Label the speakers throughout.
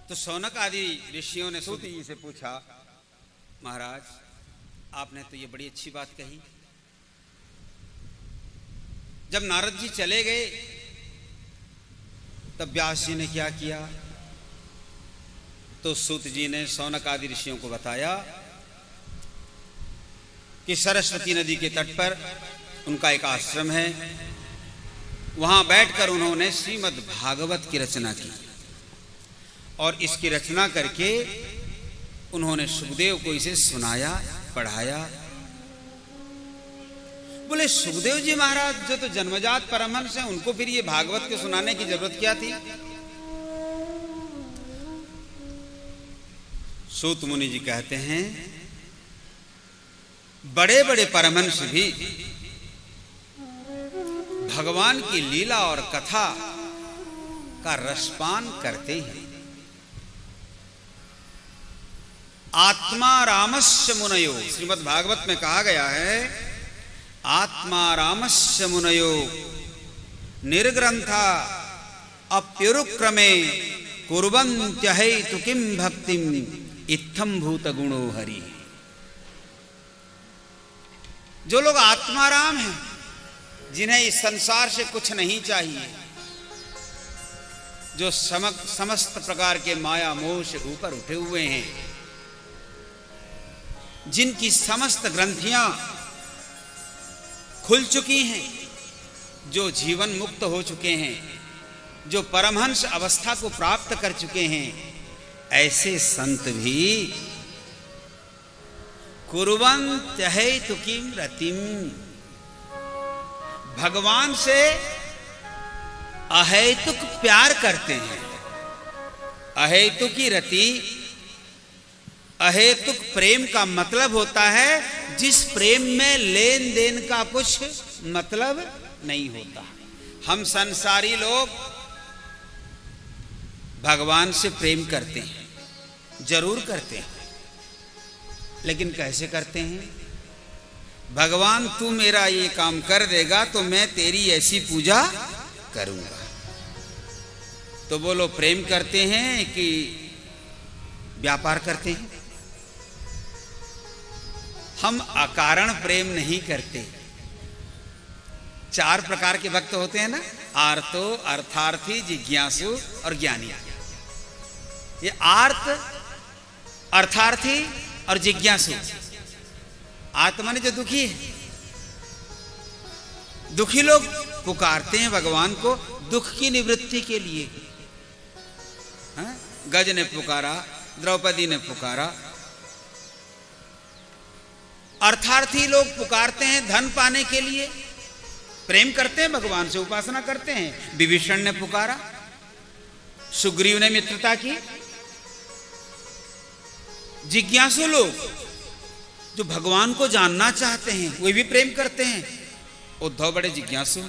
Speaker 1: तो शौनक आदि ऋषियों ने सूत जी से पूछा, महाराज आपने तो ये बड़ी अच्छी बात कही। जब नारद जी चले गए तब व्यास जी ने क्या किया? तो सूत जी ने शौनक आदि ऋषियों को बताया कि सरस्वती नदी के तट पर उनका एक आश्रम है, वहां बैठकर उन्होंने श्रीमद् भागवत की रचना की और इसकी रचना करके उन्होंने सुखदेव को इसे सुनाया, पढ़ाया। बोले सुखदेव जी महाराज जो तो जन्मजात परमहंस हैं, उनको फिर ये भागवत के सुनाने की जरूरत क्या थी? सूत मुनि जी कहते हैं बड़े बड़े परमहंस भी भगवान की लीला और कथा का रसपान करते हैं। आत्मा रामस्य मुनयो, श्रीमद् भागवत में कहा गया है, आत्मा रामस्य मुनयो निर्ग्रंथा अप्युरुक्रमे कुर्वन्त्यहेतु किं भक्तिम इत्थम भूत गुणो हरि। जो लोग आत्माराम हैं, जिन्हें इस संसार से कुछ नहीं चाहिए, जो समस्त प्रकार के माया मोह से ऊपर उठे हुए हैं, जिनकी समस्त ग्रंथियां खुल चुकी हैं, जो जीवन मुक्त हो चुके हैं, जो परमहंस अवस्था को प्राप्त कर चुके हैं, ऐसे संत भी कुर्वन्त हेतु किं रतिम, भगवान से अहेतुक प्यार करते हैं। अहेतुक की रति, अहेतुक प्रेम का मतलब होता है जिस प्रेम में लेन देन का कुछ मतलब नहीं होता। हम संसारी लोग भगवान से प्रेम करते हैं, जरूर करते हैं, लेकिन कैसे करते हैं? भगवान तू मेरा ये काम कर देगा तो मैं तेरी ऐसी पूजा करूंगा। तो बोलो प्रेम करते हैं कि व्यापार करते हैं? हम अकारण प्रेम नहीं करते। 4 प्रकार के भक्त होते हैं ना, आर्तो, अर्थार्थी, जिज्ञासु और ज्ञानी। ये आर्त, अर्थार्थी और जिज्ञासु। आत्मा ने जो दुखी है, दुखी लोग पुकारते हैं भगवान को दुख की निवृत्ति के लिए। गज ने पुकारा, द्रौपदी ने पुकारा। अर्थार्थी लोग पुकारते हैं धन पाने के लिए, प्रेम करते हैं भगवान से, उपासना करते हैं। विभीषण ने पुकारा, सुग्रीव ने मित्रता की। जिज्ञासु लोग जो भगवान को जानना चाहते हैं, वे भी प्रेम करते हैं। उद्धव बड़े जिज्ञासु।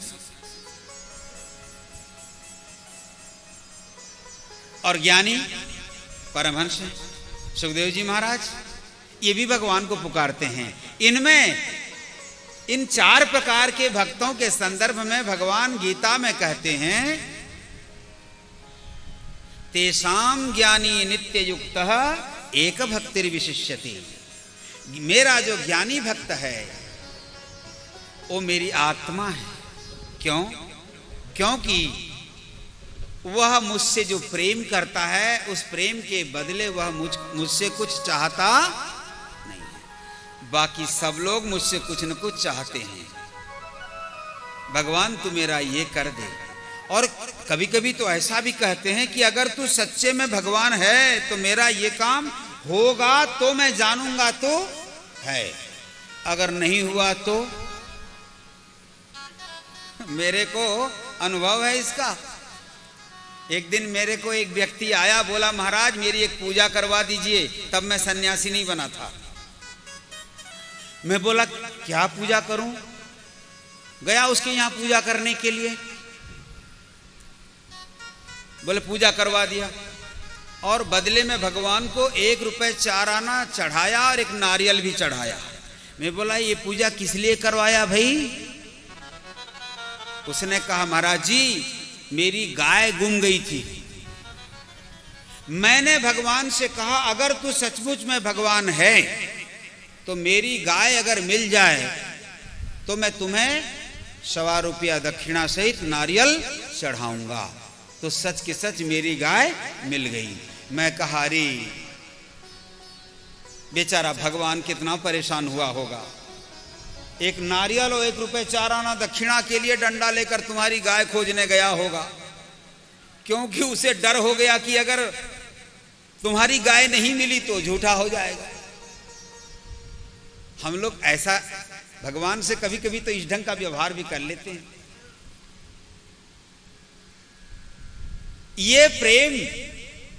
Speaker 1: और ज्ञानी परमहंस सुखदेव जी महाराज, ये भी भगवान को पुकारते हैं। इनमें इन 4 प्रकार के भक्तों के संदर्भ में भगवान गीता में कहते हैं, तेषां ज्ञानी नित्य युक्तः एक भक्तिर विशिष्यति। मेरा जो ज्ञानी भक्त है वो मेरी आत्मा है। क्यों? क्योंकि वह मुझसे जो प्रेम करता है, उस प्रेम के बदले वह मुझसे कुछ चाहता नहीं है। बाकी सब लोग मुझसे कुछ न कुछ चाहते हैं। भगवान तू मेरा ये कर दे। और कभी कभी तो ऐसा भी कहते हैं कि अगर तू सच्चे में भगवान है तो मेरा ये काम होगा तो मैं जानूंगा तो है, अगर नहीं हुआ तो। मेरे को अनुभव है इसका। एक दिन मेरे को एक व्यक्ति आया, बोला महाराज मेरी एक पूजा करवा दीजिए। तब मैं सन्यासी नहीं बना था। मैं बोला क्या पूजा करूं? गया उसके यहां पूजा करने के लिए। बोले पूजा करवा दिया और बदले में भगवान को 1 रुपए 4 आना चढ़ाया और एक नारियल भी चढ़ाया। मैं बोला ये पूजा किस लिए करवाया भाई? उसने कहा महाराज जी मेरी गाय गुम गई थी, मैंने भगवान से कहा, अगर तू सचमुच में भगवान है तो मेरी गाय अगर मिल जाए तो मैं तुम्हें 1.25 रुपया दक्षिणा सहित नारियल चढ़ाऊंगा। तो सच के सच मेरी गाय मिल गई। मैं कहा, अरे बेचारा भगवान कितना परेशान हुआ होगा, एक नारियल और 1 रुपये 4 आना दक्षिणा के लिए डंडा लेकर तुम्हारी गाय खोजने गया होगा, क्योंकि उसे डर हो गया कि अगर तुम्हारी गाय नहीं मिली तो झूठा हो जाएगा। हम लोग ऐसा भगवान से कभी कभी तो इस ढंग का व्यवहार भी कर लेते हैं। ये प्रेम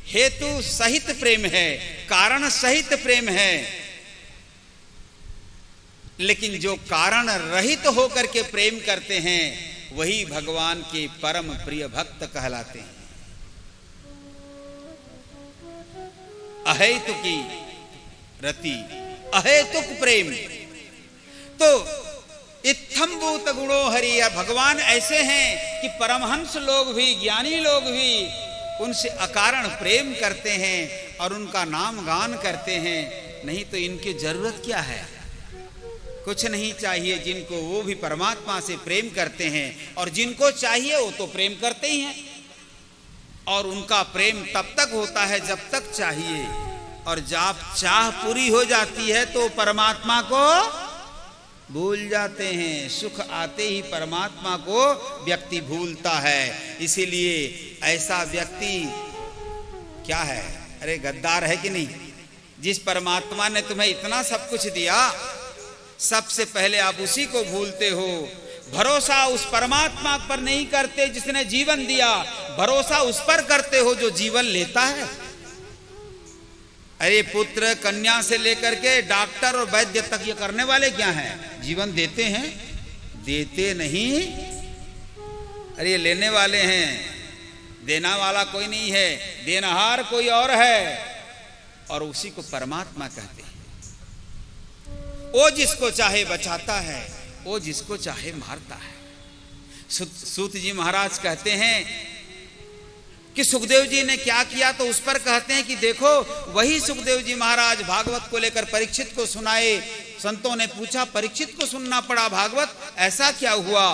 Speaker 1: हेतु सहित प्रेम है, कारण सहित प्रेम है, लेकिन जो कारण रहित होकर के प्रेम करते हैं वही भगवान के परम प्रिय भक्त कहलाते हैं। अहेतुकी रति, अहेतुक प्रेम। तो इत्थम भूत गुणो हरि, भगवान ऐसे हैं कि परमहंस लोग भी, ज्ञानी लोग भी उनसे अकारण प्रेम करते हैं और उनका नाम गान करते हैं। नहीं तो इनकी जरूरत क्या है, कुछ नहीं चाहिए। जिनको वो भी परमात्मा से प्रेम करते हैं, और जिनको चाहिए वो तो प्रेम करते ही हैं। और उनका प्रेम तब तक होता है जब तक चाहिए, और जब चाह पूरी हो जाती है तो परमात्मा को भूल जाते हैं। सुख आते ही परमात्मा को व्यक्ति भूलता है। इसीलिए ऐसा व्यक्ति क्या है, अरे गद्दार है कि नहीं। जिस परमात्मा ने तुम्हें इतना सब कुछ दिया, सबसे पहले आप उसी को भूलते हो। भरोसा उस परमात्मा पर नहीं करते जिसने जीवन दिया, भरोसा उस पर करते हो जो जीवन लेता है। अरे पुत्र कन्या से लेकर के डॉक्टर और वैद्य तक ये करने वाले क्या हैं, जीवन देते हैं, देते नहीं। अरे ये लेने वाले हैं, देना वाला कोई नहीं है, देनहार कोई और है, और उसी को परमात्मा कहते हैं। वो जिसको चाहे बचाता है, वो जिसको चाहे मारता है। सूत जी महाराज कहते हैं कि सुखदेव जी ने क्या किया, तो उस पर कहते हैं कि देखो वही सुखदेव जी महाराज भागवत को लेकर परीक्षित को सुनाए। संतों ने पूछा, परीक्षित को सुनना पड़ा भागवत, ऐसा क्या हुआ?